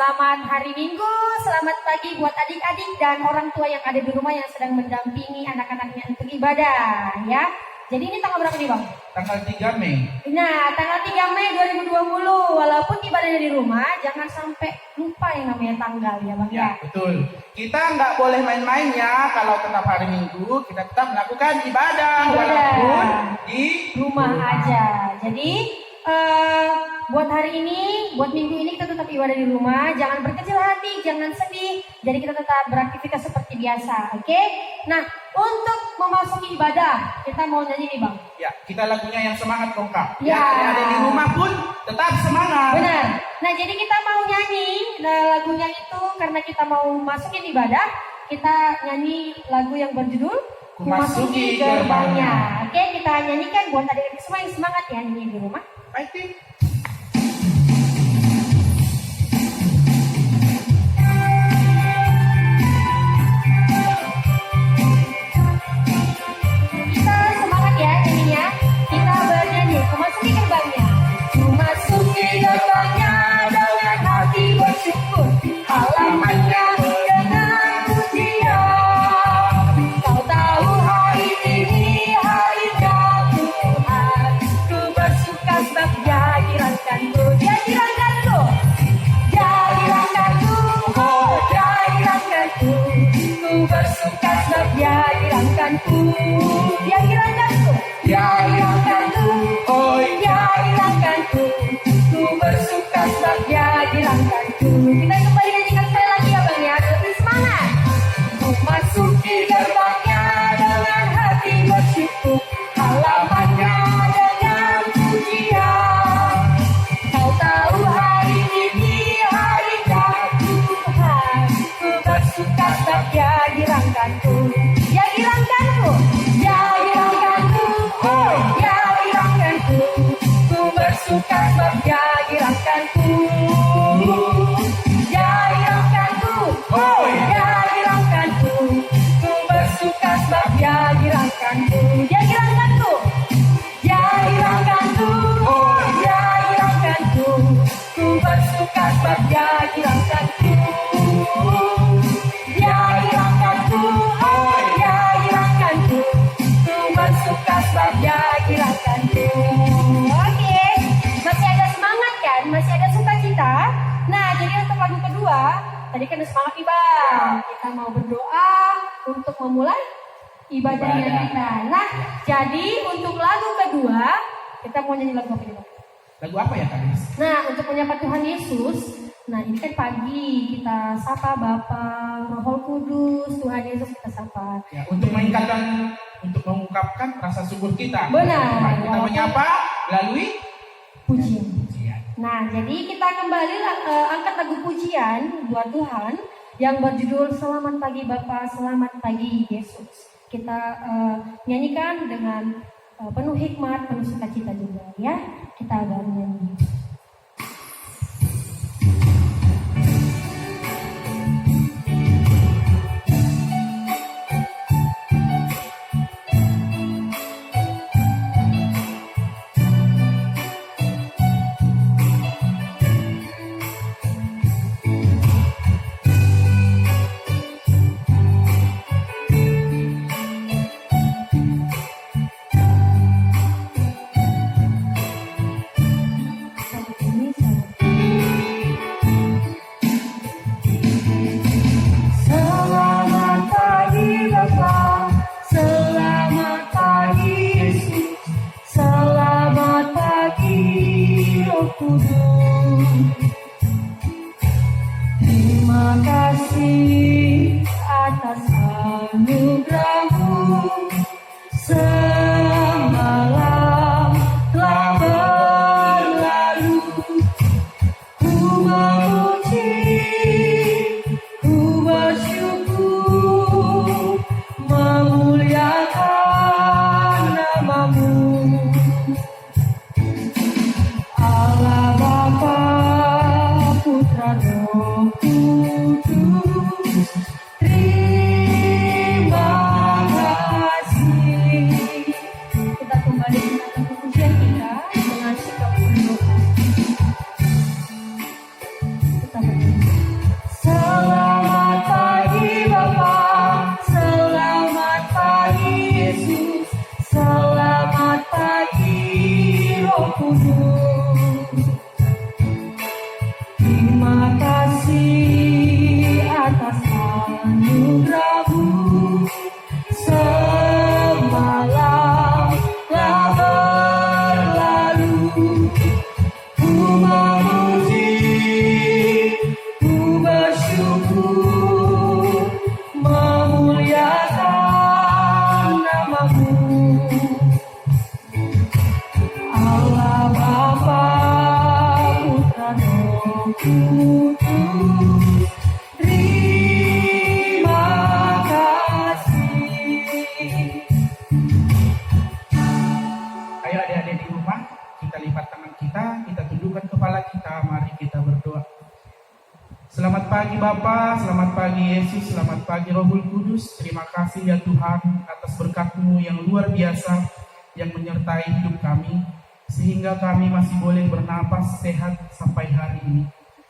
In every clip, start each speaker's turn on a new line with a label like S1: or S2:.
S1: Selamat hari Minggu, selamat pagi buat adik-adik dan orang tua yang ada di rumah yang sedang mendampingi anak-anaknya untuk ibadah ya. Jadi ini tanggal berapa nih Bang?
S2: Tanggal 3 Mei.
S1: Nah, tanggal 3 Mei 2020. Walaupun ibadahnya di rumah, jangan sampai lupa yang namanya tanggal ya Bang ya.
S2: Betul. Kita nggak boleh main-main ya. Kalau tetap hari Minggu, kita tetap melakukan ibadah walaupun di
S1: rumah aja. Jadi buat hari ini, buat minggu ini kita tetap ibadah di rumah. Jangan berkecil hati, jangan sedih. Jadi kita tetap beraktivitas seperti biasa, oke? Nah, untuk memasuki ibadah, kita mau nyanyi nih Bang.
S2: Ya, kita lagunya yang semangat lengkap.
S1: Ya.
S2: Yang ada di rumah pun tetap semangat.
S1: Benar. Nah, jadi kita mau nyanyi lagunya itu karena kita mau masukin ibadah. Kita nyanyi lagu yang berjudul
S2: Kumasuki Gerbangnya.
S1: Oke, kita nyanyikan buat adik-adik semua yang semangat ya nyanyi di rumah.
S2: Fighting.
S1: Kita semangat ya nyanyinya. Kita bernyanyi, kumasuki gerbangnya. Kumasuki gerbangnya dengan hati bersyukur. Halamannya dengan pujian. Kau tahu hari ini hari Tuhan. Ku bersuka sebab Dia dirangkanku. Dia dirangkanku. Dia dirangkanku. Oh, Dia dirangkanku. Ku bersuka sebab Dia dirangkanku. Dia dirangkanku. Dia dirangkanku. Oh, Dia dirangkanku. Ku bersuka sebab Dia dirangkanku. Kita kembali nyanyikan sekali lagi ya Bang ya. Lebih semangat. Memasuki gerbangnya dengan hati bersyukur. Halamannya dengan pujian. Kau tahu hari ini hari Tuhan. Ku bersuka sebab Dia dirangkanku. Dia dirangkanku. Dia dirangkanku. Oh, Dia dirangkanku. Ku bersuka sebab Dia dirangkanku. Dia dirangkanku. Oh, Dia dirangkanku. Ku bersuka sebab Dia dirangkanku. Dia dirangkanku. Dia dirangkanku. Oh, Dia dirangkanku. Ku bersuka sebab Dia dirangkanku. Dia dirangkanku. Oh, Dia dirangkanku. Ku bersuka sebab Dia dirangkanku. Oke, masih ada semangat kan? Masih ada sukacita. Nah, jadi untuk lagu kedua, tadi kan semangat nih Bang. Kita mau berdoa untuk memulai ibadahnya kita. Nah, jadi untuk lagu kedua, kita mau nyanyi lagu apa nih Bang?
S2: Lagu apa ya Kak Nis?
S1: Nah, untuk menyapa Tuhan Yesus, nah ini kan pagi kita sapa Bapa, Roh Kudus, Tuhan Yesus kita sapa.
S2: Ya, untuk meningkatkan, untuk mengungkapkan rasa syukur kita.
S1: Benar.
S2: Kita menyapa melalui
S1: Pujian.
S2: pujian.
S1: Nah, jadi kita kembali angkat lagu pujian buat Tuhan yang berjudul Selamat Pagi Bapa, Selamat Pagi Yesus. Kita nyanyikan dengan penuh hikmat, penuh sukacita juga ya. Kita akan nyanyi. Selamat pagi Bapa, selamat pagi Yesus, selamat pagi Roh Kudus. Terima kasih atas anugerah-Mu. Semalam telah berlalu. Ku memuji, ku bersyukur, memuliakan nama-Mu. Allah Kudus. Terima kasih atas anugerah-Mu semalam telah berlalu. Ku memuji, ku bersyukur, memuliakan nama-Mu. Allah Bapa, Putra, Roh Kudus, terima kasih.
S2: Ayo adik-adik di rumah, kita lipat tangan kita tundukkan kepala kita, mari kita berdoa. Selamat pagi Bapa, selamat pagi Yesus, selamat pagi Rohul Kudus. Terima kasih ya Tuhan atas berkat-Mu yang luar biasa yang menyertai hidup kami, sehingga kami masih boleh bernapas sehat sampai hari ini.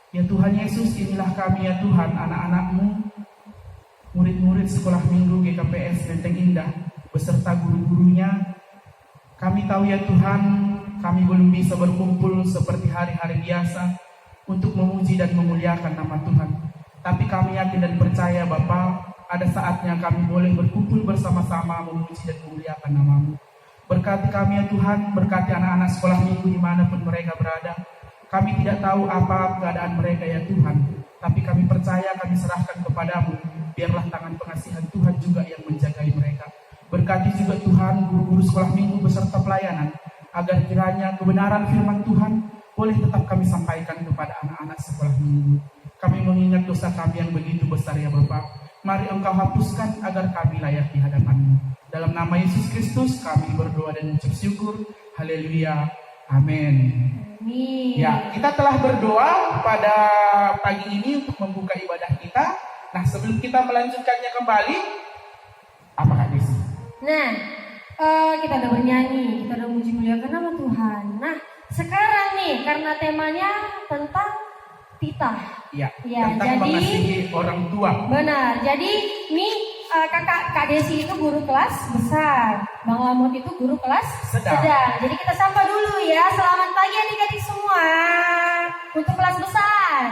S2: Ya Tuhan Yesus, inilah kami ya Tuhan, anak-anak-Mu, murid-murid sekolah minggu GKPS Menteng Indah, beserta guru-gurunya. Kami tahu ya Tuhan, kami belum bisa berkumpul seperti hari-hari biasa untuk memuji dan memuliakan nama Tuhan. Tapi kami yakin dan percaya Bapa, ada saatnya kami boleh berkumpul bersama-sama memuji dan memuliakan nama-Mu. Berkati kami ya Tuhan, berkati anak-anak sekolah minggu dimanapun mereka berada. Kami tidak tahu apa keadaan mereka ya Tuhan, tapi kami percaya, kami serahkan kepadamu. Biarlah tangan pengasihan Tuhan juga yang menjagai mereka. Berkati juga Tuhan guru-guru sekolah minggu beserta pelayanan, agar kiranya kebenaran firman Tuhan boleh tetap kami sampaikan kepada anak-anak sekolah minggu. Kami mengingat dosa kami yang begitu besar ya Bapa. Mari Engkau hapuskan agar kami layak di hadapan-Mu. Dalam nama Yesus Kristus kami berdoa dan mengucap syukur. Haleluya. Amin.
S1: Amin.
S2: Ya, kita telah berdoa pada pagi ini untuk membuka ibadah kita. Nah, sebelum kita melanjutkannya kembali, apa Kak Desi?
S1: Nah, kita udah bernyanyi, kita udah muji muliakan nama Tuhan. Nah, sekarang nih karena temanya tentang titah.
S2: Ya,
S1: Ya,
S2: tentang
S1: jadi
S2: mengasihi orang tua.
S1: benar. Jadi nih Kak Desi itu guru kelas besar, Bang Lamut itu guru kelas
S2: Sedang.
S1: Jadi kita sapa dulu ya. Selamat pagi adik-adik semua untuk kelas besar.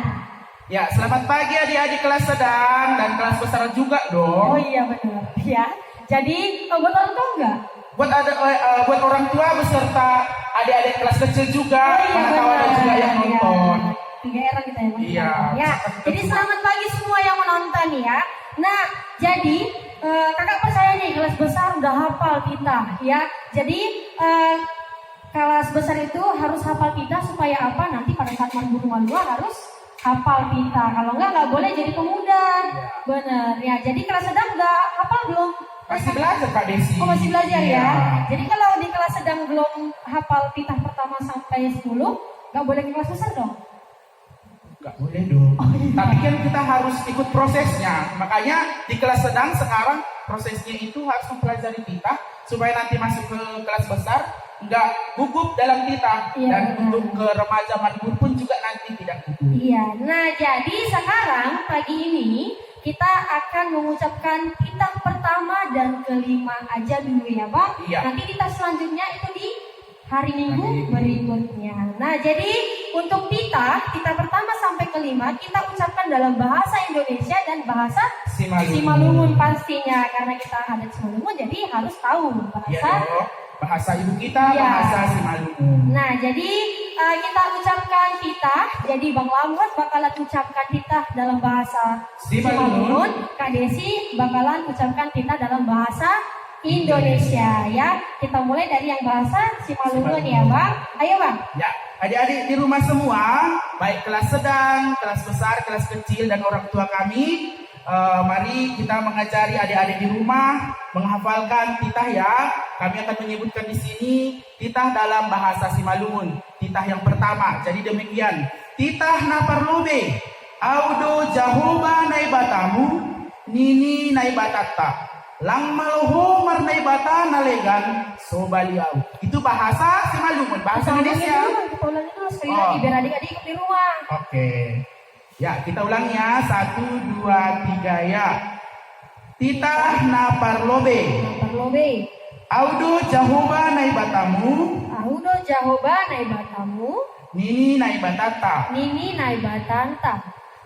S2: Ya, selamat pagi adik-adik kelas sedang dan kelas besar juga dong.
S1: Oh iya benar ya. Jadi buat orang tua enggak?
S2: Buat orang tua beserta adik-adik kelas kecil juga,
S1: Oh iya
S2: mana tahu ada
S1: benar.
S2: juga yang nonton.
S1: Tiga era kita yang menonton.
S2: Iya.
S1: Ya. Jadi selamat pagi semua yang menonton ya. Nah, jadi kakak percaya nih kelas besar udah hafal titah ya. Jadi kelas besar itu harus hafal titah supaya apa? Nanti pada saat malu harus hafal titah. Kalau nggak boleh jadi pemuda. Bener ya. Jadi kelas sedang udah hafal belum?
S2: Masih belajar Kak Desi.
S1: Oh masih belajar
S2: Iya.
S1: ya. Jadi kalau di kelas sedang belum hafal titah pertama sampai 10, nggak boleh ke kelas besar dong.
S2: Nggak boleh dong.
S1: Oh, iya.
S2: Tapi kan kita harus ikut prosesnya. Makanya di kelas sedang sekarang prosesnya itu harus mempelajari titah supaya nanti masuk ke kelas besar nggak gugup dalam titah.
S1: Iya,
S2: Dan
S1: benar.
S2: untuk ke remaja madbur pun juga nanti tidak gugup.
S1: Iya, nah jadi sekarang pagi ini kita akan mengucapkan titah pertama dan kelima aja dulu ya Pak.
S2: Iya.
S1: Nanti titah selanjutnya itu di hari Minggu
S2: Hari Minggu.
S1: berikutnya. Nah jadi untuk titah pertama sampai kelima kita ucapkan dalam bahasa Indonesia dan bahasa Simalungun pastinya. Karena kita ada Simalungun jadi harus tahu
S2: Iya
S1: bahasa.
S2: dong. Bahasa ibu kita,
S1: Iya.
S2: bahasa Simalungun.
S1: Nah, jadi kita ucapkan titah. Jadi Bang Lamut bakalan ucapkan titah dalam bahasa Simalungun. Kak Desi bakalan ucapkan titah dalam bahasa Indonesia ya. Kita mulai dari yang bahasa Simalungun ya Bang. Ayo Bang.
S2: Ya, adik-adik di rumah semua, baik kelas sedang, kelas besar, kelas kecil, dan orang tua kami, mari kita mengajari adik-adik di rumah menghafalkan titah ya. Kami akan menyebutkan di sini titah dalam bahasa Simalungun. Titah yang pertama, jadi demikian. Titah naparlobe, audo jahoba naibatamu, nini naibatata. Lang maloho marnaibata nalegan sobaliau. Itu bahasa Simalungun, bahasa Indonesia.
S1: Kita ulangi dulu sekali
S2: Oh.
S1: lagi biar adik-adik ikut di rumah.
S2: Oke. Ya, kita ulang ya. 1, 2, 3 ya. Titah naparlobe,
S1: Naparlobe,
S2: Audo Jahoba naibatamu.
S1: Audo Jahoba naibatamu.
S2: Nini naibatata.
S1: Nini naibatanta.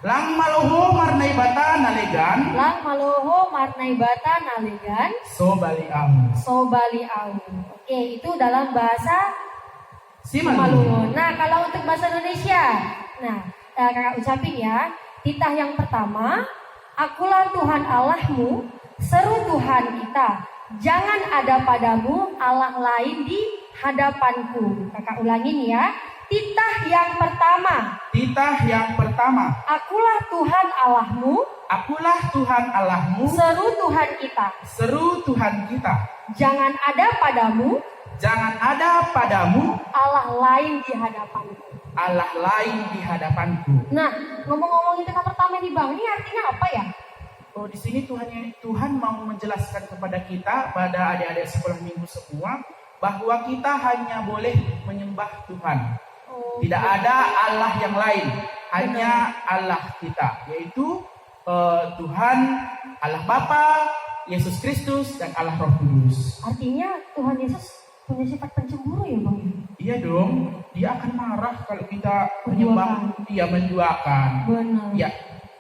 S2: Lang maloho marnaibata nalegan.
S1: Lang maloho marnaibata nalegan.
S2: Sobali amu.
S1: Sobali au. Oke, itu dalam bahasa
S2: Simalungun.
S1: Simalungun. Nah, kalau untuk bahasa Indonesia, nah, kakak ucapin ya. Titah yang pertama, akulah Tuhan Allahmu, seru Tuhan kita. Jangan ada padamu Allah lain di hadapanku. Kakak ulangin ya. Titah yang pertama.
S2: Titah yang pertama.
S1: Akulah Tuhan Allahmu.
S2: Akulah Tuhan Allahmu.
S1: Seru Tuhan kita.
S2: Seru Tuhan kita.
S1: Jangan ada padamu.
S2: Jangan ada padamu
S1: Allah lain di hadapanku.
S2: Allah lain di hadapanku.
S1: Nah, ngomong-ngomongin titah pertama nih Bang, ini artinya apa ya?
S2: Oh, di sini Tuhan mau menjelaskan kepada kita, pada adik-adik sekolah minggu semua, bahwa kita hanya boleh menyembah Tuhan. Tidak ada Allah yang lain, hanya Allah kita, yaitu Tuhan Allah Bapa, Yesus Kristus, dan Allah Roh Kudus.
S1: Artinya Tuhan Yesus punya sifat pencemburu ya Bang?
S2: Iya dong, dia akan marah kalau kita menyembah, dia menduakan.
S1: Benar.
S2: Ya,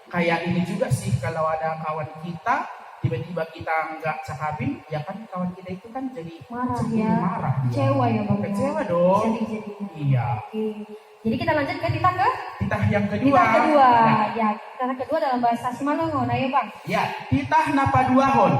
S2: kayak ini juga sih, kalau ada kawan kita tiba-tiba kita nggak cakapin, ya kan kawan kita itu kan jadi
S1: Marah
S2: cemburu,
S1: ya.
S2: marah dia.
S1: Kecewa ya Bang?
S2: Kecewa dong.
S1: Sedih-sedih.
S2: Iya.
S1: Oke. Jadi kita lanjut ke titah ke?
S2: Titah yang kedua.
S1: Titah kedua.
S2: Nah,
S1: Ya, titah kedua dalam bahasa Simalungun. Ayo Bang.
S2: ya, titah napaduahon.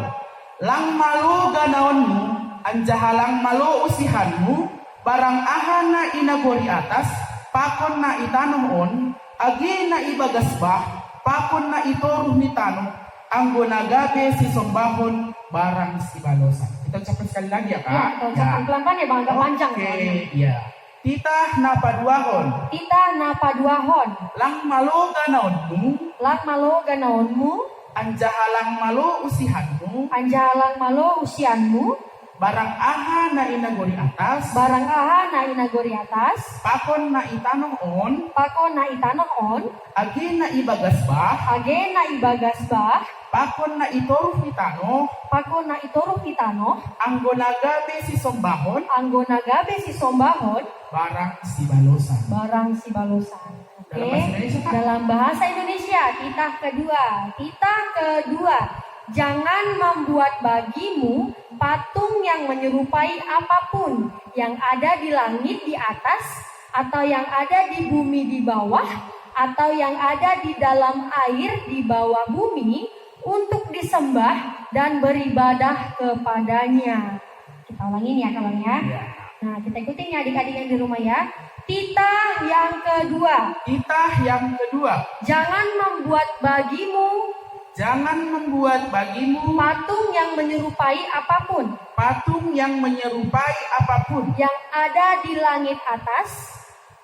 S2: Lang malu ganaonmu, anjahalang malu usihanmu, barang ahana inagori atas, pakon na itanomon, agi na ibagasbah, pakon na itoruh ni tanong, anggona gabe si sombahon, barang si balosan. Kita ucapkan sekali lagi ya Kak.
S1: Ya, kita ucapkan pelan-pelan ya Bang, agak panjang.
S2: Oke,
S1: soalnya.
S2: ya. Titah napaduahon.
S1: Titah napaduahon.
S2: Lang malu ganaonmu,
S1: Lang malo ganaonmu,
S2: anjahalang malu usihanmu,
S1: anjalang malo usianmu,
S2: barang aha na inagori atas,
S1: barang aha na inagori atas,
S2: pakon na itanong on,
S1: pako na itanong on,
S2: agi na ibagasbah,
S1: age na ibagasbah,
S2: pakon na itoruh itano,
S1: pako na itoruh pitano,
S2: anggonagabe si sombahon,
S1: anggonagabe si sombahon,
S2: barang si balosan.
S1: barang si balosan.
S2: Dalam
S1: Oke,
S2: bahasa Indonesia, Kak?
S1: dalam bahasa Indonesia, titah kedua. Titah kedua, jangan membuat bagimu patung yang menyerupai apapun yang ada di langit di atas, atau yang ada di bumi di bawah, atau yang ada di dalam air di bawah bumi, untuk disembah dan beribadah kepadanya. Kita ulangin ya kawan ya.
S2: Ya.
S1: Nah, kita ikutin ya adik-adik yang di rumah ya. Titah yang kedua,
S2: Titah yang kedua,
S1: jangan membuat bagimu
S2: jangan membuat bagimu
S1: patung yang menyerupai apapun
S2: patung yang menyerupai apapun
S1: yang ada di langit atas,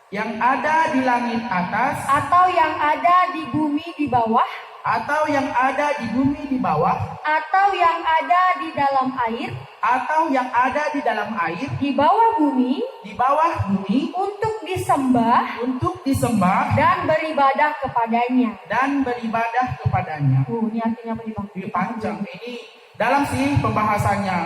S2: yang ada di langit atas,
S1: atau yang ada di bumi di bawah,
S2: atau yang ada di bumi di bawah,
S1: atau yang ada di dalam air,
S2: atau yang ada di dalam air,
S1: di bawah bumi, untuk disembah
S2: untuk disembah
S1: dan beribadah kepadanya.
S2: dan beribadah kepadanya.
S1: Ini artinya apa nih Bang?
S2: Ini panjang ini, dalam sih pembahasannya.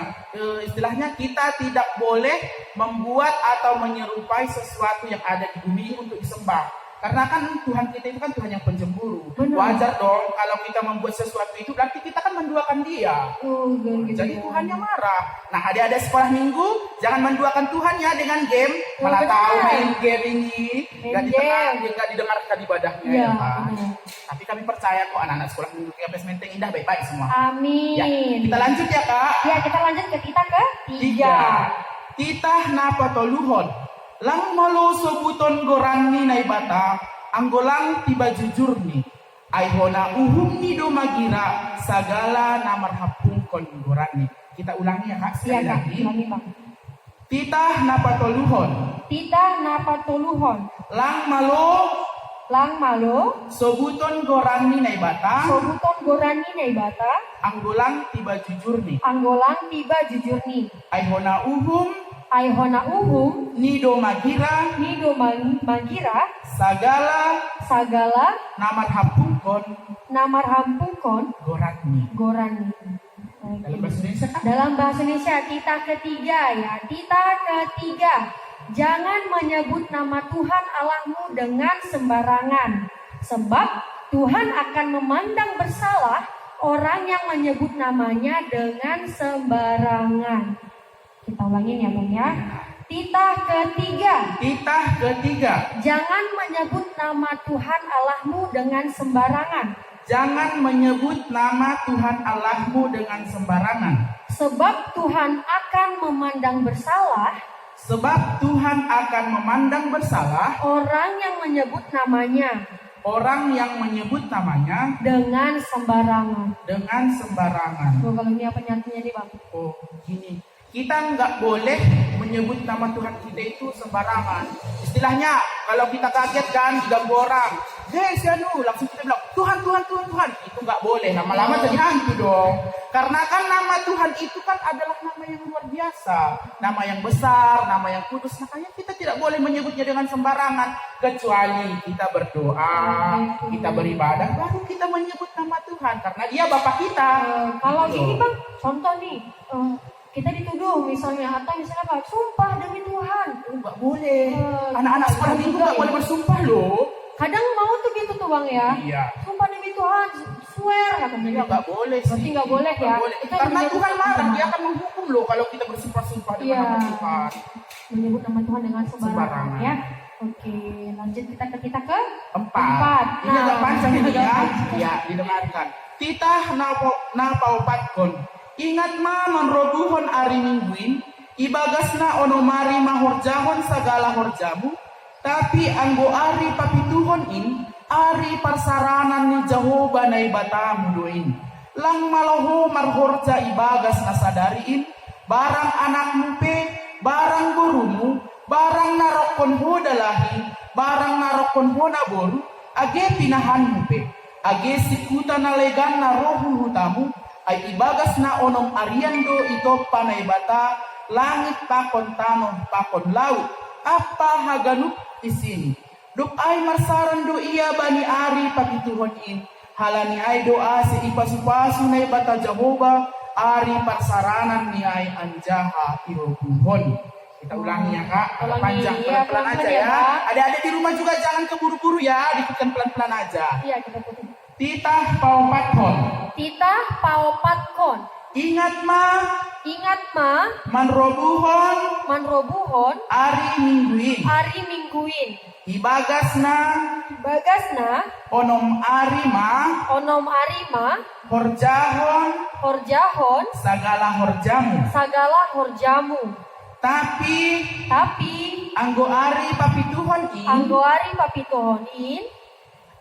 S2: Istilahnya kita tidak boleh membuat atau menyerupai sesuatu yang ada di bumi untuk disembah. Karena kan Tuhan kita itu kan Tuhan yang pencemburu.
S1: Benar.
S2: Wajar dong kalau kita membuat sesuatu itu berarti kita kan menduakan dia.
S1: Gitu
S2: Jadi
S1: ya.
S2: Tuhannya marah. Nah, adik-adik sekolah minggu jangan menduakan Tuhan ya dengan game. Malah
S1: benar.
S2: tahu main game ini
S1: Main game.
S2: nggak didengarkan ibadahnya
S1: Iya,
S2: ya kan.
S1: benar.
S2: Tapi kami percaya kok anak-anak sekolah minggu KPS Menteng Indah baik-baik semua.
S1: Amin.
S2: Ya, kita lanjut ya Kak.
S1: Ya, kita lanjut ke titah ketiga.
S2: Tiga. Titah napa toluhon. Lang malo sobuton gorani naibata. Anggolang tiba jujur nih. Aihona uhum ni do magira. Sagala namar hapung kon gorani. Kita ulangi ya Kak
S1: Iya
S2: sekali
S1: Kak,
S2: lagi.
S1: ulangi Bang.
S2: Titah napa toluhon.
S1: Titah napa toluhon.
S2: Lang malo
S1: Lang malo,
S2: sobuton gorani naibata.
S1: sobuton gorani naibata,
S2: Anggolang tiba jujur nih.
S1: anggolang tiba jujur nih.
S2: Aihona uhum
S1: Aihona uhum,
S2: ni do magira.
S1: nido magira,
S2: Sagala
S1: sagala
S2: namar hapung kon
S1: namar hampungkon
S2: gorani.
S1: gorani.
S2: Dalam bahasa Indonesia kan?
S1: Dalam bahasa Indonesia, titah ketiga ya. Titah ketiga. Jangan menyebut nama Tuhan Allahmu dengan sembarangan. Sebab Tuhan akan memandang bersalah orang yang menyebut namanya dengan sembarangan. Kita ulangin ya Bang ya. Titah ketiga.
S2: Titah ketiga.
S1: Jangan menyebut nama Tuhan Allahmu dengan sembarangan.
S2: Jangan menyebut nama Tuhan Allahmu dengan sembarangan.
S1: Sebab Tuhan akan memandang bersalah
S2: Sebab Tuhan akan memandang bersalah
S1: orang yang menyebut namanya
S2: orang yang menyebut namanya
S1: dengan sembarangan.
S2: dengan sembarangan.
S1: Tuh, kalau ini apa artinya nih Bang?
S2: Oh, gini. Kita nggak boleh menyebut nama Tuhan kita itu sembarangan. Istilahnya, kalau kita kaget kan, diganggu orang. Hei, langsung kita bilang, Tuhan, Tuhan, Tuhan, Tuhan. Itu nggak boleh, lama-lama jadi hantu dong. Karena kan nama Tuhan itu kan adalah nama yang luar biasa. Nama yang besar, nama yang kudus. Makanya kita tidak boleh menyebutnya dengan sembarangan. Kecuali kita berdoa, kita beribadah, baru kita menyebut nama Tuhan. Karena dia Bapa kita.
S1: Kalau
S2: Gitu.
S1: gini Bang, contoh nih, kita dituduh misalnya atau misalnya apa? Sumpah demi Tuhan.
S2: Nggak boleh.
S1: Eh,
S2: Anak-anak
S1: nggak
S2: sekolah
S1: boleh
S2: minggu
S1: juga
S2: nggak
S1: ya.
S2: boleh bersumpah loh.
S1: Kadang mau tuh gitu tuh Bang ya.
S2: Iya.
S1: Sumpah demi Tuhan, swear katanya.
S2: Iya nggak boleh sih.
S1: Berarti nggak boleh ya.
S2: Nggak boleh.
S1: Kita
S2: Karena
S1: menyebut
S2: Tuhan marah,
S1: nama.
S2: dia akan menghukum loh kalau kita bersumpah-sumpah dengan
S1: Iya.
S2: nama Tuhan.
S1: Menyebut nama Tuhan dengan sembarangan
S2: Sembarangan.
S1: ya. Oke, lanjut kita ke
S2: Empat. Ini agak panjang ini
S1: agak
S2: ya.
S1: panjang.
S2: Ya, didengarkan. Titah napaupatkon. Ingat ma manrobuhon ari mingguin. Ibagasna onomari mahorjahon sagala horjamu. Tapi anggo ari papituhon in. Ari parsaranan ni Jahoba na ibatamu doin. Lang maloho marhorja ibagas na sadariin. Barang anakmu pe, barang gurumu, barang narokon ho dalahi, barang narokon ho naboru, age pinahanmu pe. Age sikuta na legan na rohu hutamu, ay ibagas na onom ariando ito panay bata, langit pakon tano, pakon laut, apa haganup isini. Duk ay marsaran do iya bani ari papituhon in, halani ay doa si ipasupasu na ibata Jehovah, ari parsaranan ni ay anjaha irobuhon. Kita ulangi ya kak, agak
S1: Ulangi,
S2: panjang,
S1: ya,
S2: pelan-pelan
S1: pelan-pelan
S2: aja
S1: ya,
S2: ya.
S1: Kak.
S2: Adik-adik di rumah juga jangan keburu-buru ya, diikutkan pelan-pelan aja.
S1: Iya, kita putih.
S2: Titah paupatkon.
S1: Titah paupatkon.
S2: Ingat ma
S1: Ingat ma
S2: manrobuhon
S1: manrobuhon
S2: ari mingguin.
S1: ari mingguin.
S2: Ibagasna
S1: Bagasna
S2: onom ari ma
S1: onom arima
S2: horjahon
S1: horjahon
S2: sagala horjamu.
S1: sagala horjamu.
S2: Tapi
S1: Tapi
S2: anggo ari papituhon in
S1: anggoari papitohonin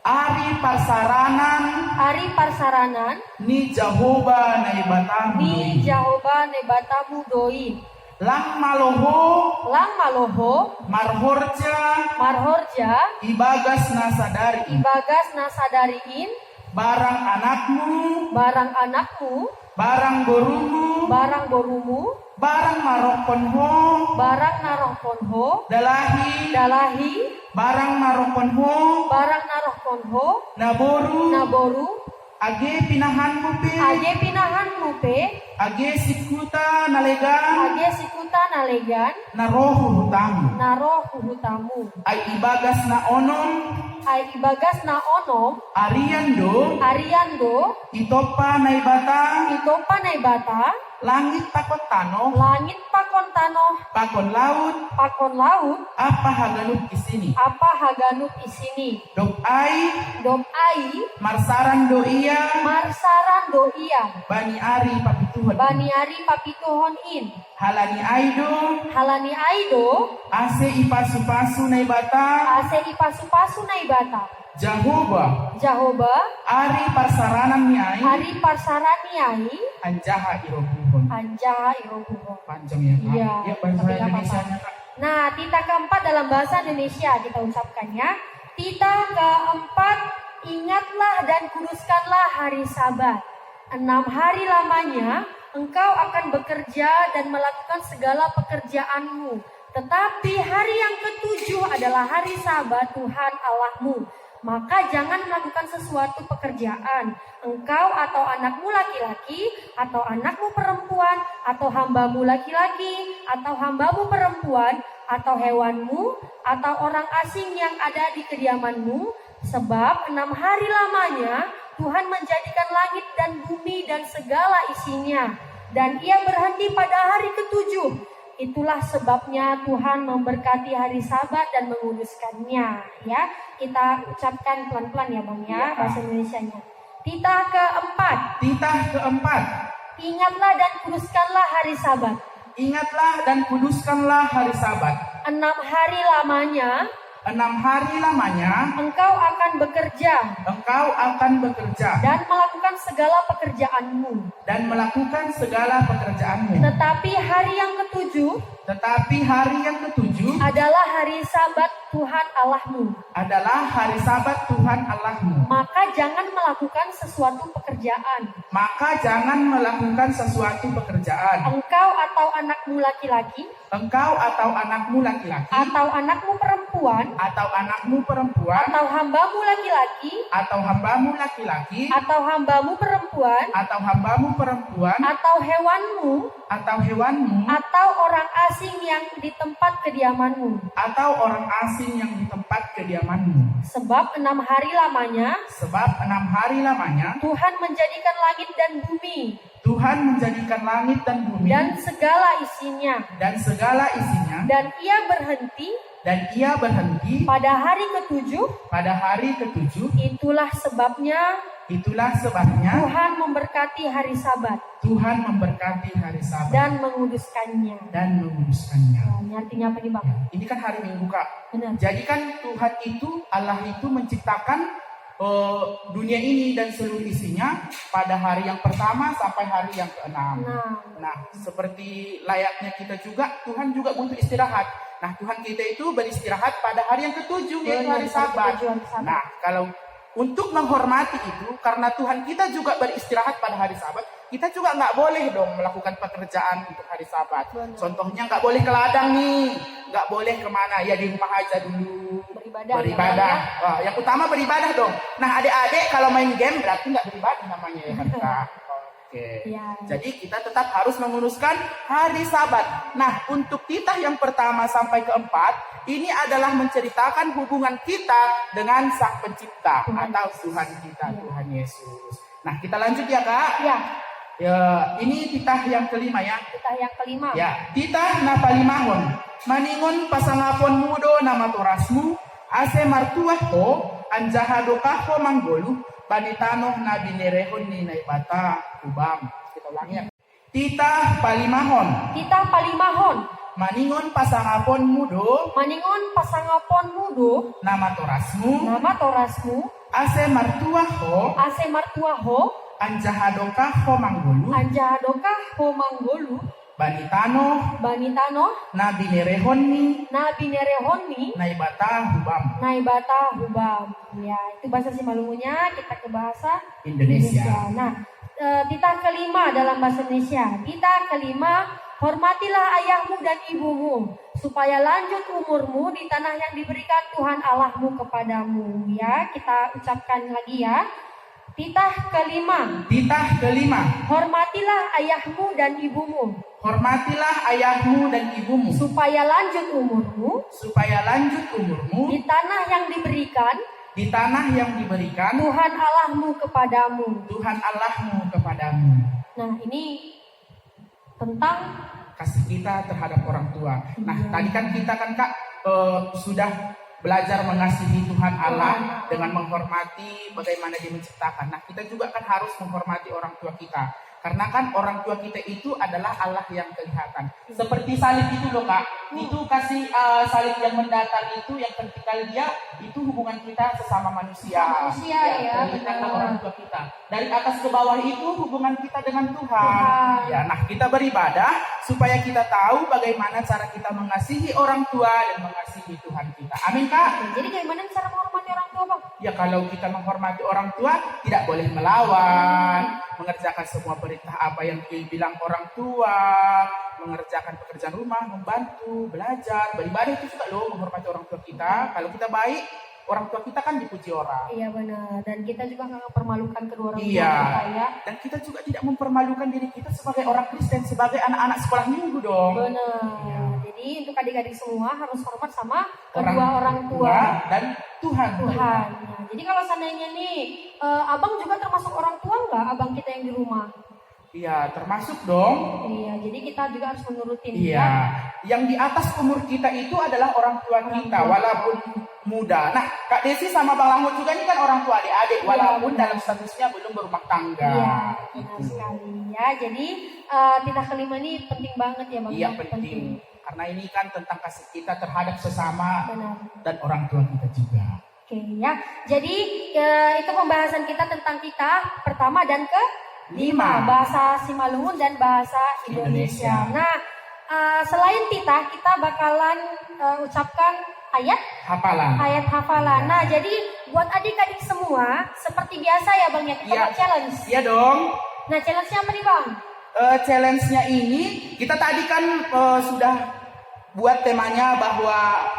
S2: ari parsaranan
S1: ari parsaranan
S2: ni Jahoba na ibatamu.
S1: di Jahoba nebatamu doin.
S2: Lang maloho
S1: Lang maloho
S2: marhorja
S1: marhorja
S2: ibagas na sadari.
S1: ibagas nasadariin
S2: Barang anakmu,
S1: barang anakmu
S2: barang borumu,
S1: barang borumu
S2: barang marokonho,
S1: barang narongkonho
S2: dalahi,
S1: dalahi
S2: barang marokonho,
S1: barang narohkonho
S2: naboru,
S1: naboru
S2: age pinahanmu pe,
S1: age pinahanmu pe
S2: age sikuta nalegan,
S1: age sikuta nalegan
S2: narohu hutamu.
S1: naroh hutamu
S2: Ay ibagas na onom,
S1: ay ibagas na onom
S2: ariando,
S1: ariando
S2: itopa na ibata,
S1: ito panay bata
S2: langit takot tano,
S1: langit pakon tanoh
S2: pakon laut,
S1: pakon laut
S2: apa hagalup isini.
S1: apa haganut isini
S2: Dok ay,
S1: dom ai
S2: marsaran do iya,
S1: marsaran doia
S2: bani ari papituhon.
S1: baniari papituhon in
S2: Halani aido,
S1: halani aido
S2: ase ipasu-pasu na ibata,
S1: ase ipasu-pasu na ibata
S2: Jahoba,
S1: Jahoba
S2: ari parsaranan ni ay,
S1: hari parsaraniai
S2: anjaha irobuhon.
S1: anjaha irobuho.
S2: Panjang ya kak?
S1: Iya,
S2: Ya bahasa
S1: tapi nggak
S2: Indonesia
S1: apa-apa.
S2: kak.
S1: Nah, tita keempat dalam bahasa Indonesia kita ucapkannya. Tita keempat, ingatlah dan kuduskanlah hari Sabat. 6 hari lamanya engkau akan bekerja dan melakukan segala pekerjaanmu. Tetapi hari yang ketujuh adalah hari Sabat Tuhan Allahmu. maka jangan melakukan sesuatu pekerjaan. Engkau atau anakmu laki-laki, atau anakmu perempuan, atau hambamu laki-laki, atau hambamu perempuan, atau hewanmu, atau orang asing yang ada di kediamanmu. Sebab 6 hari lamanya Tuhan menjadikan langit dan bumi dan segala isinya, dan ia berhenti pada hari ke-7. Itulah sebabnya Tuhan memberkati hari Sabat dan menguduskannya. Ya, kita ucapkan pelan-pelan ya Bang ya, bahasa Indonesianya. Titah keempat.
S2: Titah keempat.
S1: Ingatlah dan kuduskanlah hari Sabat.
S2: Ingatlah dan kuduskanlah hari Sabat.
S1: 6 hari lamanya
S2: 6 hari lamanya
S1: engkau akan bekerja
S2: engkau akan bekerja
S1: dan melakukan segala pekerjaanmu. Tetapi hari yang ke-7 adalah hari Sabat Tuhan Allahmu. Maka jangan melakukan sesuatu pekerjaan. Engkau atau anakmu laki-laki,
S2: Engkau atau anakmu laki-laki,
S1: atau anakmu perempuan,
S2: atau anakmu perempuan,
S1: atau hambamu laki-laki,
S2: atau hambamu laki-laki,
S1: atau hambamu perempuan,
S2: atau hambamu perempuan,
S1: atau hewanmu,
S2: atau hewanmu,
S1: atau orang asing yang di tempat kediamanmu.
S2: atau orang asing yang di tempat kediamanmu.
S1: Sebab 6 hari lamanya
S2: Sebab 6 hari lamanya
S1: Tuhan menjadikan langit dan bumi
S2: Tuhan menjadikan langit dan bumi
S1: dan segala isinya,
S2: dan segala isinya,
S1: dan ia berhenti
S2: pada hari ke-7.
S1: Itulah sebabnya Tuhan memberkati hari Sabat dan menguduskannya. Nah, ini artinya apa nih Bang?
S2: Ya, ini kan hari Minggu Kak.
S1: Benar.
S2: Jadi kan Tuhan itu, Allah itu menciptakan dunia ini dan seluruh isinya pada hari yang pertama sampai hari yang ke-6. Nah, seperti layaknya kita juga, Tuhan juga butuh istirahat. Nah, Tuhan kita itu beristirahat pada hari yang ke-7 yaitu hari Sabat. Nah, kalau untuk menghormati itu, karena Tuhan kita juga beristirahat pada hari Sabat, kita juga nggak boleh dong melakukan pekerjaan untuk hari Sabat. Contohnya nggak boleh ke ladang nih, nggak boleh kemana, ya di rumah aja dulu beribadah. Wah, yang utama beribadah dong. Nah, adik-adik kalau main game berarti nggak beribadah namanya ya kan Kak? Oke.
S1: Ya.
S2: Jadi kita tetap harus menguruskan hari Sabat. Nah, untuk titah yang pertama sampai keempat, ini adalah menceritakan hubungan kita dengan Sang Pencipta atau Tuhan kita, Tuhan Yesus. Nah, kita lanjut ya Kak.
S1: Ya.
S2: Ya, ini titah yang kelima ya.
S1: Titah yang kelima.
S2: Ya, titah napalimahon. Maningon pasangapon mudo nama torasmu, ase martuah ho, anjahadokah ho manggolu, banitano na binerehon ni naibata ubam. Kita ulangi ya. Titah palimahon.
S1: Titah palimahon.
S2: Maningon pasangapon mudo, nama torasmu, ase martuah ho, anjahadokah ho manggolu, banitano na binerehon ni naibata hubam.
S1: Ya, itu bahasa Simalungunya, kita ke bahasa
S2: Indonesia.
S1: Nah, titah kelima dalam bahasa Indonesia. Titah kelima, hormatilah ayahmu dan ibumu, supaya lanjut umurmu di tanah yang diberikan Tuhan Allahmu kepadamu. Ya, kita ucapkan lagi ya. Titah kelima. Hormatilah ayahmu dan ibumu, supaya lanjut umurmu di tanah yang diberikan Tuhan Allahmu kepadamu. Nah, ini tentang
S2: kasih kita terhadap orang tua. Nah, tadi kan kita kan Kak sudah belajar mengasihi Tuhan Allah dengan menghormati bagaimana Dia menciptakan. Nah, kita juga kan harus menghormati orang tua kita. Karena kan orang tua kita itu adalah Allah yang kelihatan. Seperti salib itu loh Kak. Itu kasih salib yang mendatar itu, yang vertikal dia, itu hubungan kita sesama manusia.
S1: ya,
S2: Kita
S1: benar.
S2: orang tua kita. Dari atas ke bawah itu hubungan kita dengan Tuhan. Ya, nah kita beribadah supaya kita tahu bagaimana cara kita mengasihi orang tua dan mengasihi Tuhan kita. Amin Kak.
S1: Jadi bagaimana cara menghormati orang tua Bang?
S2: Ya kalau kita menghormati orang tua, tidak boleh melawan, mengerjakan semua perintah apa yang dibilang orang tua, mengerjakan pekerjaan rumah, membantu, belajar, beribadah itu juga loh menghormati orang tua kita. Kalau kita baik, orang tua kita kan dipuji orang.
S1: Iya benar. Dan kita juga nggak mempermalukan kedua orang tua
S2: Iya.
S1: kita ya.
S2: Dan kita juga tidak mempermalukan diri kita sebagai orang Kristen, sebagai anak-anak sekolah minggu dong.
S1: Benar.
S2: Iya.
S1: Jadi untuk adik-adik semua harus hormat sama
S2: Orang
S1: kedua orang tua.
S2: dan Tuhan.
S1: Tuhan. Nah, jadi kalau seandainya nih, abang juga termasuk orang tua nggak? Abang kita yang di rumah.
S2: Iya, termasuk dong.
S1: Iya, jadi kita juga harus menurutin.
S2: Iya, yang di atas umur kita itu adalah orang tua kita, walaupun muda. Nah, Kak Desi sama Bang Langut juga ini kan orang tua adik-adik, walaupun dalam statusnya belum berumah tangga.
S1: Iya, benar sekali ya. Jadi titah kelima ini penting banget ya Bang.
S2: Iya, penting. Karena ini kan tentang kasih kita terhadap sesama
S1: Benar.
S2: dan orang tua kita juga.
S1: Oke ya. Jadi itu pembahasan kita tentang kita pertama dan kelima, bahasa Simalungun dan bahasa Indonesia. Nah, selain titah, kita bakalan ucapkan ayat hafalan. Nah, jadi buat adik-adik semua, seperti biasa ya Bang ya, kita buat challenge.
S2: Iya dong.
S1: Nah, challenge-nya apa nih Bang?
S2: Challenge-nya ini, kita tadi kan sudah buat temanya bahwa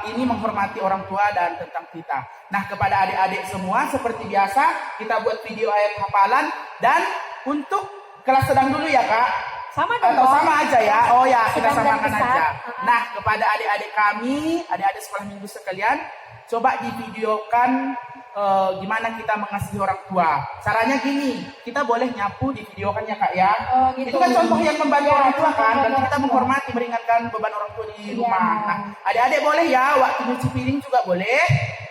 S2: ini menghormati orang tua dan tentang kita. Nah, kepada adik-adik semua, seperti biasa, kita buat video ayat hafalan. Dan untuk kelas sedang dulu ya Kak?
S1: Sama dong.
S2: Atau sama aja ya? Oh ya, kita
S1: Sedang dan
S2: samakan
S1: besar.
S2: aja. Nah, kepada adik-adik kami, adik-adik sekolah minggu sekalian, coba divideokan gimana kita mengasihi orang tua. Caranya gini, kita boleh nyapu divideokan ya Kak ya.
S1: Gitu.
S2: Itu kan contoh yang membantu
S1: Ya,
S2: orang tua kan, dan
S1: contoh
S2: kita
S1: orang
S2: menghormati, meringankan beban orang tua di
S1: Iya.
S2: rumah. Nah, adik-adik boleh ya, waktu nyuci piring juga boleh,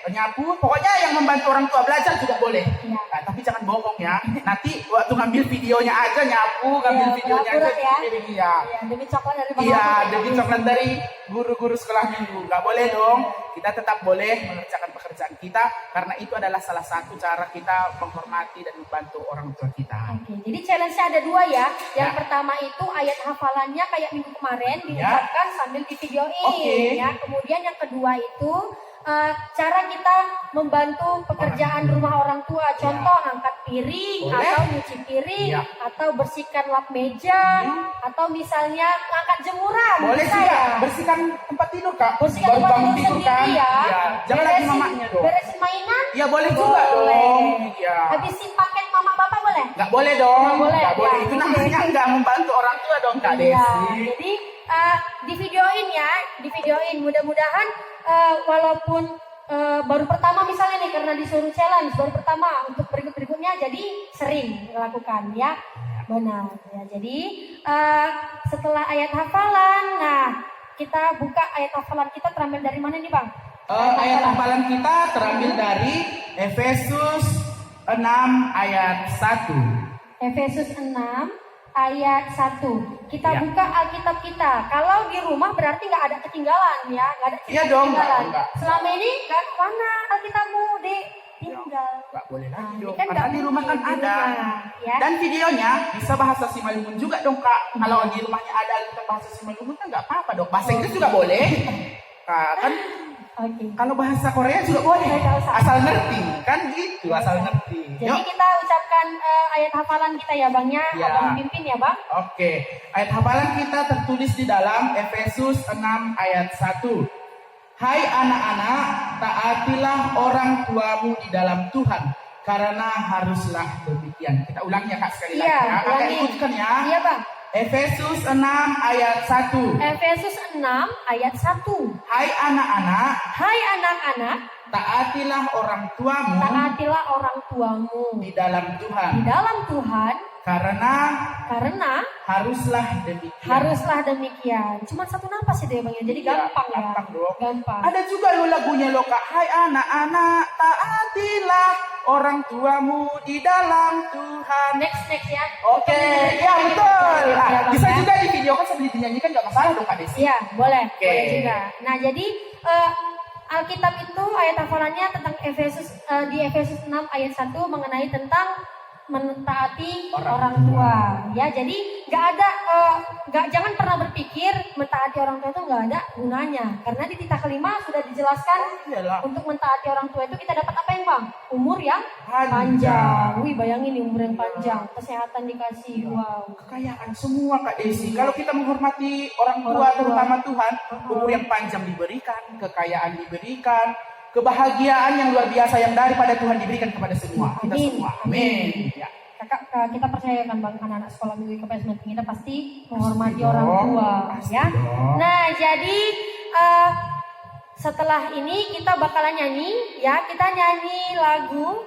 S2: nyapu, pokoknya yang membantu orang tua belajar juga boleh.
S1: Iya.
S2: Nah, tapi jangan bohong ya. Nanti waktu ngambil videonya aja nyapu, ngambil
S1: Iya,
S2: videonya aja
S1: akurat ya.
S2: nyuci piring ya.
S1: Iya, demi coklat dari Bang
S2: Iya,
S1: Langut.
S2: demi coklat dari guru-guru sekolah minggu. Nggak boleh dong. Kita tetap boleh mengerjakan pekerjaan kita karena itu adalah salah satu cara kita menghormati dan membantu orang tua kita.
S1: Oke, jadi challenge-nya ada dua ya. Yang
S2: Ya.
S1: pertama itu ayat hafalannya kayak minggu kemarin diucapkan sambil divideoin
S2: Oke.
S1: ya. Kemudian yang kedua itu cara kita membantu pekerjaan rumah orang tua. Contoh angkat piring
S2: Boleh.
S1: atau nyuci piring
S2: Ya.
S1: atau bersihkan lap meja atau misalnya angkat jemuran.
S2: Boleh
S1: bisa
S2: sih
S1: ya?
S2: Kak, bersihkan tempat tidur Kak.
S1: Bersihkan
S2: Baru
S1: tempat
S2: bangun
S1: tidur
S2: tidur kan.
S1: sendiri ya.
S2: Iya, jangan lagi
S1: Beresin-
S2: mamanya dong.
S1: Beresin mainan.
S2: Iya boleh juga
S1: Boleh.
S2: dong. Iya.
S1: Habisin paket mama bapak boleh?
S2: Nggak boleh dong.
S1: Nggak boleh,
S2: Nggak boleh.
S1: ya.
S2: Itu namanya nggak membantu orang tua dong Kak
S1: Iya,
S2: Desi.
S1: jadi di videoin ya, di videoin. Mudah-mudahan walaupun baru pertama misalnya nih karena disuruh challenge baru pertama, untuk berikut-berikutnya jadi sering melakukan ya. Benar ya. Jadi setelah ayat hafalan, nah kita buka ayat hafalan kita terambil dari mana nih Bang?
S2: Ayat hafalan kita terambil dari Efesus 6 ayat 1.
S1: Efesus 6 ayat 1. Kita
S2: Ya.
S1: buka Alkitab kita. Kalau di rumah berarti nggak ada ketinggalan ya, nggak ada
S2: Iya dong,
S1: ketinggalan.
S2: nggak.
S1: Selama ini nggak mana Alkitabmu Dek? Tinggal.
S2: Nggak boleh lagi
S1: Nah,
S2: dong.
S1: ini kan
S2: Karena
S1: nggak
S2: di rumah kan
S1: mungkin, di
S2: ada.
S1: rumah, ya.
S2: Dan videonya bisa bahasa Simalungun juga dong Kak. Kalau di rumahnya ada kita bahasa Simalungun kan nggak apa-apa dong. Bahasa Inggris juga boleh. Kak, kan
S1: Oke.
S2: kalau bahasa Korea juga boleh.
S1: Nggak usah.
S2: Asal ngerti. Kan gitu, asal ngerti.
S1: Jadi
S2: Yuk.
S1: kita ucapkan ayat hafalan kita ya Bang ya.
S2: Ya.
S1: Abang pimpin ya Bang.
S2: Oke, ayat hafalan kita tertulis di dalam Efesus 6 ayat 1. Hai anak-anak, taatilah orang tuamu di dalam Tuhan, karena haruslah demikian. Kita ulang ya Kak sekali lagi
S1: Iya,
S2: ya. Kakak
S1: ulangi.
S2: ikutkan ya.
S1: Iya Bang.
S2: Efesus 6 ayat 1.
S1: Efesus 6 ayat 1.
S2: Hai anak-anak,
S1: Hai anak-anak,
S2: taatilah orang tuamu
S1: taatilah orang tuamu
S2: di dalam Tuhan,
S1: di dalam Tuhan,
S2: karena
S1: karena
S2: haruslah demikian.
S1: haruslah demikian. Cuma satu napas itu ya Bang ya. Jadi
S2: Iya,
S1: gampang ya.
S2: gampang dong.
S1: Gampang.
S2: Ada juga lo lagunya lo Kak. Hai anak-anak, taatilah orang tuamu di dalam Tuhan.
S1: Next ya.
S2: Oke, ya betul.
S1: Ya,
S2: Nah,
S1: Bang,
S2: bisa
S1: ya.
S2: juga di video kan sambil dinyanyikan nggak masalah dong Kak Desi.
S1: Iya, boleh.
S2: Oke.
S1: Boleh juga. Nah, jadi Alkitab itu ayat hafalannya tentang Efesus di Efesus 6 ayat 1 mengenai tentang mentaati orang tua. Ya, jadi jangan pernah berpikir mentaati orang tua itu nggak ada gunanya. Karena di titah kelima sudah dijelaskan
S2: Iyalah.
S1: untuk mentaati orang tua itu kita dapat apa yang Bang? Umur yang
S2: Panjang.
S1: panjang. Wih, bayangin nih umur yang panjang, kesehatan dikasih. Wow.
S2: Kekayaan semua Kak Desi. Kalau kita menghormati orang tua,
S1: Orang tua.
S2: terutama Tuhan, umur yang panjang diberikan, kekayaan diberikan, kebahagiaan yang luar biasa yang daripada Tuhan diberikan kepada semua kita
S1: Amin.
S2: semua. Amin. Ya.
S1: Kita percaya kan Bang, anak-anak sekolah minggu IKPS kita pasti menghormati
S2: Pasti
S1: orang
S2: dong,
S1: tua
S2: pasti
S1: ya.
S2: dong.
S1: Nah, jadi setelah ini kita bakalan nyanyi ya, kita nyanyi lagu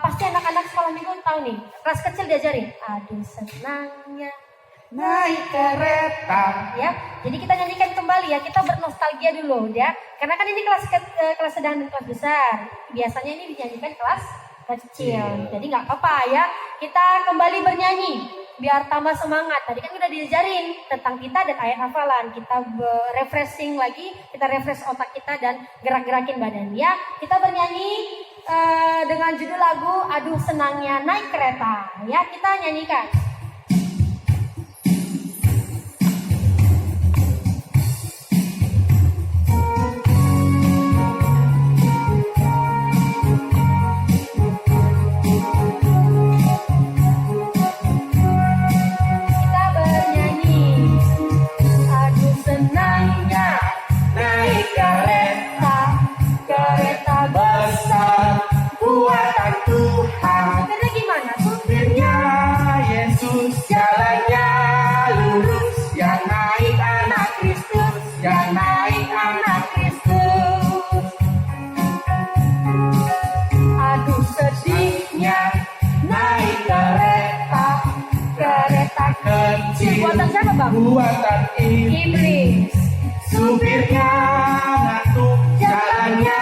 S1: pasti anak-anak sekolah minggu tahu nih, kelas kecil diajarin. Aduh senangnya
S2: Naik kereta.
S1: ya. Jadi kita nyanyikan kembali ya, kita bernostalgia dulu ya. Karena kan ini kelas sedang dan kelas besar. Biasanya ini dinyanyikan kelas kecil. Jadi nggak apa-apa ya. Kita kembali bernyanyi biar tambah semangat. Tadi kan udah diajarin tentang kita dan ayat hafalan. Kita refreshing lagi, kita refresh otak kita dan gerak-gerakin badan ya. Kita bernyanyi dengan judul lagu Aduh Senangnya Naik Kereta ya. Kita nyanyikan. Buatan siapa Bang?
S2: Buatan
S1: Iblis.
S2: Supirnya ngantuk, jalannya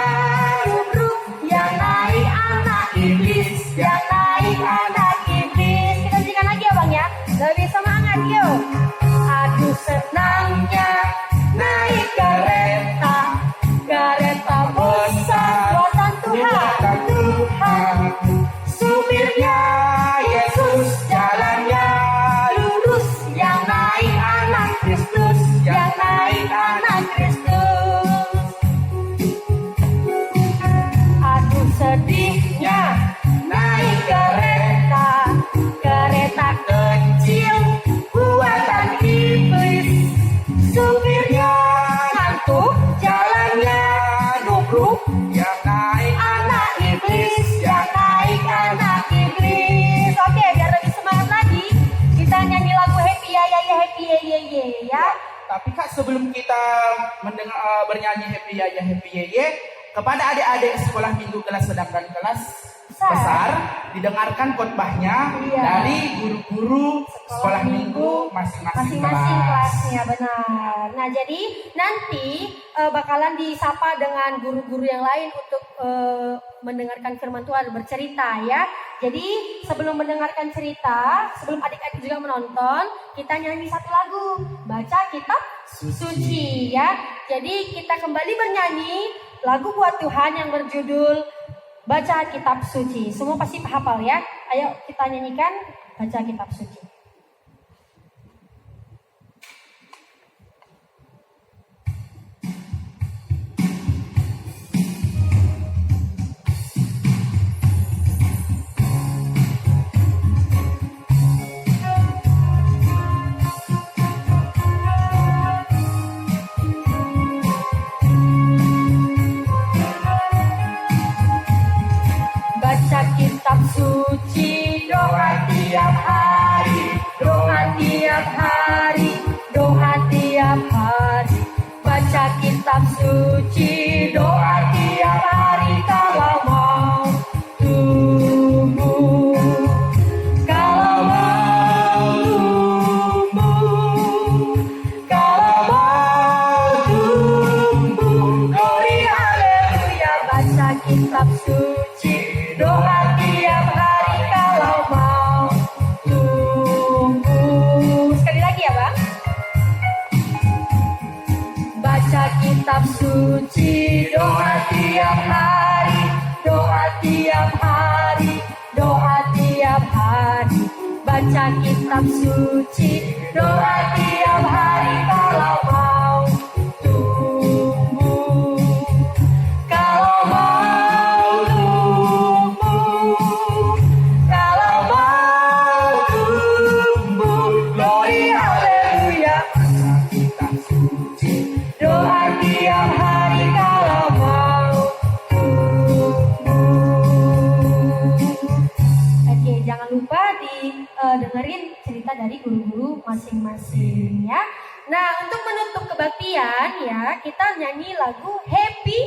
S1: nubruk, yang naik anak iblis, yang naik anak iblis. Kita nyanyikan lagi ya Bang ya, lebih semangat yuk. Aduh senangnya naik kereta, kereta besar buatan Tuhan.
S2: Supirnya Yesus, jalannya
S1: Lurus, yang naik anak Kristus, yang naik anak Kristus. Aduh sedihnya naik kereta, kereta kecil buatan iblis. Supirnya ngantuk, jalannya nubruk,
S2: yang naik
S1: anak iblis, yang naik anak iblis. Oke, biar lebih semangat lagi, kita nyanyi lagu Happy Ya Ya Ya Happy Ya Ya Ya ya.
S2: Tapi Kak, sebelum kita bernyanyi Happy Ya Ya Happy Ye Ye, kepada adik-adik sekolah minggu kelas sedang dan kelas besar, didengarkan khotbahnya
S1: Iya.
S2: dari guru-guru sekolah minggu masing-masing
S1: kelasnya, benar. Nah, jadi nanti bakalan disapa dengan guru-guru yang lain untuk mendengarkan firman Tuhan, bercerita ya. Jadi sebelum mendengarkan cerita, sebelum adik-adik juga menonton, kita nyanyi satu lagu, baca kitab suci ya. Jadi kita kembali bernyanyi lagu buat Tuhan yang berjudul Baca Kitab Suci. Semua pasti hafal ya. Ayo kita nyanyikan Baca Kitab Suci. Baca kitab suci, doa tiap hari, doa tiap hari, doa tiap hari. Baca kitab suci, doa tiap hari kalau mau tumbuh. Kalau mau tumbuh, kalau mau tumbuh, glory haleluya. Baca kitab suci, doa tiap hari kalau mau tumbuh. Sekali lagi ya Bang. Baca kitab suci, doa tiap hari, doa tiap hari, doa tiap hari. Baca kitab suci, doa tiap hari kalau mau tumbuh. Kalau mau tumbuh, kalau mau tumbuh, glory haleluya.
S2: kitab suci.
S1: Doa tiap hari kalau mau dengerin cerita dari guru-guru masing-masing ya. Nah, untuk menutup kebaktian ya, kita nyanyi lagu Happy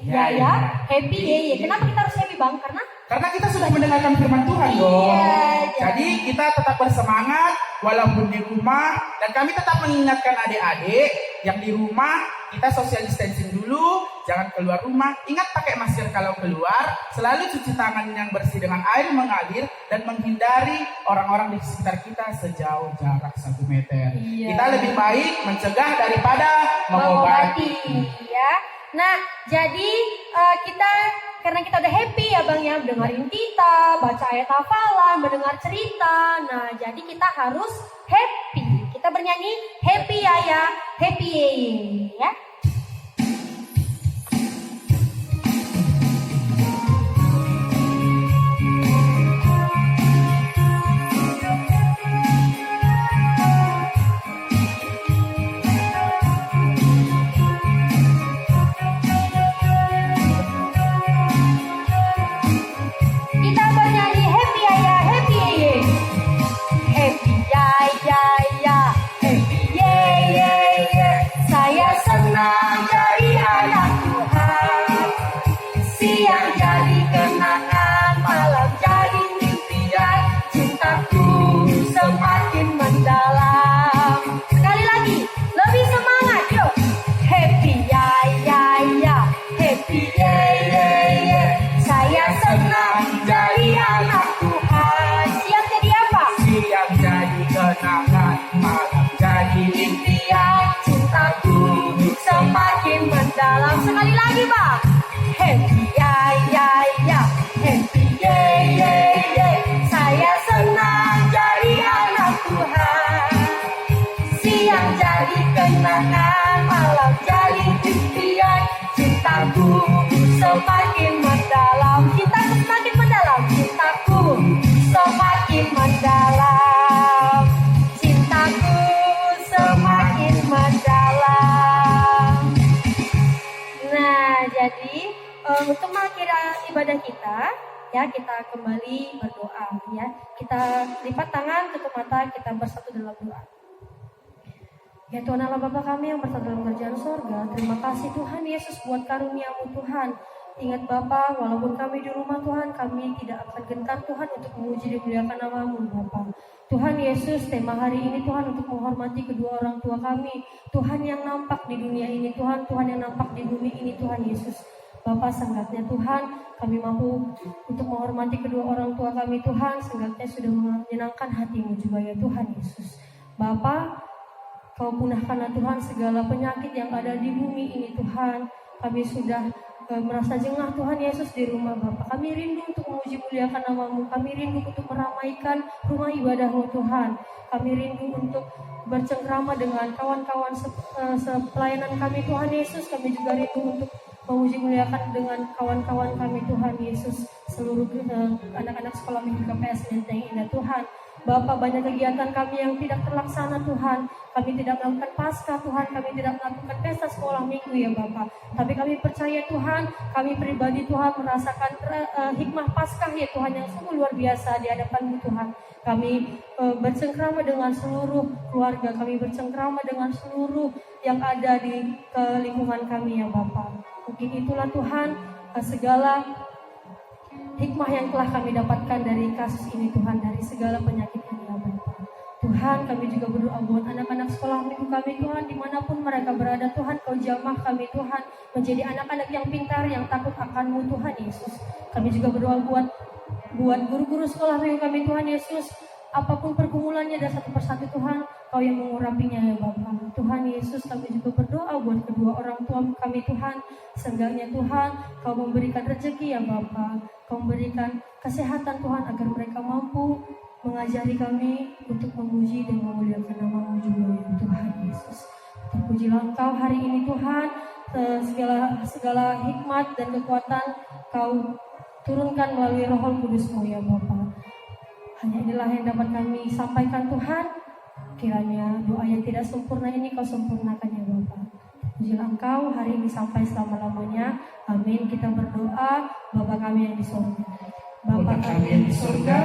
S2: Ya,
S1: ya,
S2: ya.
S1: Happy ya. Kenapa kita harus happy Bang?
S2: Karena kita sudah mendengarkan firman Tuhan dong.
S1: Iya.
S2: Jadi kita tetap bersemangat walaupun di rumah, dan kami tetap mengingatkan adik-adik yang di rumah, kita social distancing dulu, jangan keluar rumah. Ingat pakai masker kalau keluar, selalu cuci tangan yang bersih dengan air mengalir, dan menghindari orang-orang di sekitar kita sejauh jarak 1 meter.
S1: Iya.
S2: Kita lebih baik mencegah daripada mengobati.
S1: Ya. Nah, jadi karena kita udah happy ya Bang ya, dengerin kita, baca ayat hafalan, mendengar cerita. Nah, jadi kita harus happy. Kita bernyanyi happy ya, happy ya. Kita bernyanyi happy ya, happy ye. Happy ya, happy ye. Saya senang jadi anak Tuhan. Siang jadi kenangan, malam jadi impian. Cintaku semakin mendalam. Sekali lagi, lebih semangat yuk. Happy ya, happy ye. Saya senang jadi anak Tuhan. Siang jadi apa?
S2: Siang jadi kenangan, malam jadi impian.
S1: Cintaku semakin mendalam. Sekali lagi Bang. Happy ya, happy ye. Saya senang jadi anak Tuhan. Siang jadi kenangan, malam jadi impian. Cintaku semakin mendalam. Cintaku semakin mendalam. Cintaku semakin mendalam. Cintaku semakin mendalam. Nah, jadi untuk mengakhiri ibadah kita, ya kita kembali berdoa ya. Kita lipat tangan, tutup mata, kita bersatu dalam doa. Ya Tuhan Allah Bapa kami yang bersatu dalam kerajaan sorga, terima kasih Tuhan Yesus buat karunia-Mu Tuhan. Ingat Bapa, walaupun kami di rumah Tuhan, kami tidak akan gentar Tuhan untuk memuji dan memuliakan nama-Mu Bapa. Tuhan Yesus, tema hari ini Tuhan untuk menghormati kedua orang tua kami. Tuhan yang nampak di dunia ini Tuhan, Tuhan yang nampak di bumi ini Tuhan Yesus. Bapa, seenggaknya Tuhan, kami mampu untuk menghormati kedua orang tua kami Tuhan, seenggaknya sudah menyenangkan hati-Mu juga ya Tuhan Yesus. Bapa, Kau punahkanlah Tuhan segala penyakit yang ada di bumi ini Tuhan. Kami sudah merasa jengah Tuhan Yesus di rumah Bapa. Kami rindu untuk memuji muliakan nama-Mu. Kami rindu untuk meramaikan rumah ibadah-Mu Tuhan. Kami rindu untuk bercengkrama dengan kawan-kawan sepelayanan kami Tuhan Yesus. Kami juga rindu untuk memuji muliakan dengan kawan-kawan kami Tuhan Yesus. Seluruh anak-anak sekolah minggu KPS Menteng Indah Tuhan. Bapa, banyak kegiatan kami yang tidak terlaksana Tuhan. Kami tidak melakukan Paskah Tuhan, kami tidak melakukan pesta sekolah minggu ya Bapa. Tapi kami percaya Tuhan, kami pribadi Tuhan merasakan hikmah Paskah ya Tuhan yang sungguh luar biasa di hadapan-Mu Tuhan. Kami bercengkrama dengan seluruh keluarga, kami bercengkrama dengan seluruh yang ada di lingkungan kami ya Bapa. Mungkin itulah Tuhan segala hikmah yang telah kami dapatkan dari kasus ini Tuhan, dari segala penyakit ini ya Bapa. Tuhan, kami juga berdoa buat anak-anak sekolah minggu kami Tuhan, dimanapun mereka berada Tuhan, Kau jamah kami Tuhan, menjadi anak-anak yang pintar, yang takut akan-Mu Tuhan Yesus. Kami juga berdoa buat guru-guru sekolah minggu kami Tuhan Yesus, apapun pergumulannya dan satu persatu Tuhan, Kau yang mengurapinya ya Bapa. Tuhan Yesus, kami juga berdoa buat kedua orang tua kami Tuhan, seenggaknya Tuhan, Kau memberikan rezeki ya Bapa. Kau memberikan kesehatan Tuhan agar mereka mampu mengajari kami untuk memuji dan memuliakan nama-Mu juga ya Tuhan Yesus. Terpujilah Engkau hari ini Tuhan, segala hikmat dan kekuatan Kau turunkan melalui Roh Kudus-Mu ya Bapa. Hanya inilah yang dapat kami sampaikan Tuhan. Kiranya doa yang tidak sempurna ini Kau sempurnakan ya Bapa. Pujilah Engkau hari ini sampai selama-lamanya. Amin. Kita berdoa, Bapa kami yang di surga.
S2: Bapa kami yang di surga,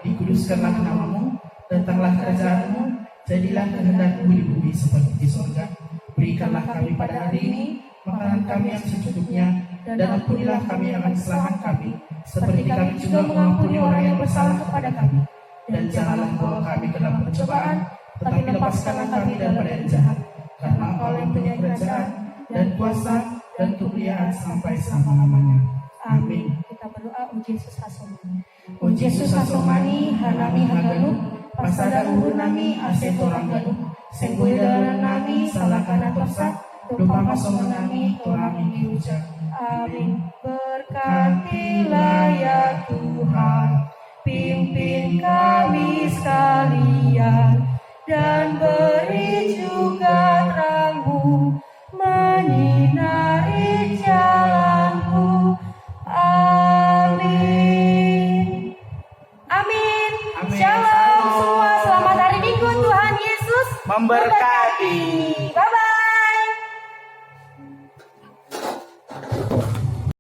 S2: dikuduskanlah nama-Mu, Datanglah kerajaan-Mu, jadilah kehendak-Mu di bumi seperti di sorga. Berikanlah kami pada hari ini makanan kami yang secukupnya, dan ampunilah kami akan kesalahan kami, seperti kami juga mengampuni orang yang bersalah kepada kami. Dan janganlah bawa kami ke dalam pencobaan, tetapi lepaskanlah kami daripada yang jahat. Karena Engkau yang punya kerajaan, dan kuasa, dan kemuliaan sampai selama-lamanya. Amin.
S1: Kita berdoa, O Yesus Hasomani. O Yesus Hasomani, hanami hagalu, pasada uhur nami, asetorang galu, sengguidaran nami, salakana torsa, lupa masongan nami, torami diuja. Amin. Berkatilah ya Tuhan, pimpin kami sekalian, dan beri juga terang-Mu, menyinari jalanku. Amin. Amin.
S2: Amin.
S1: Shalom semua. Selamat hari Minggu. Tuhan Yesus
S2: Memberkati.
S1: Bye-bye.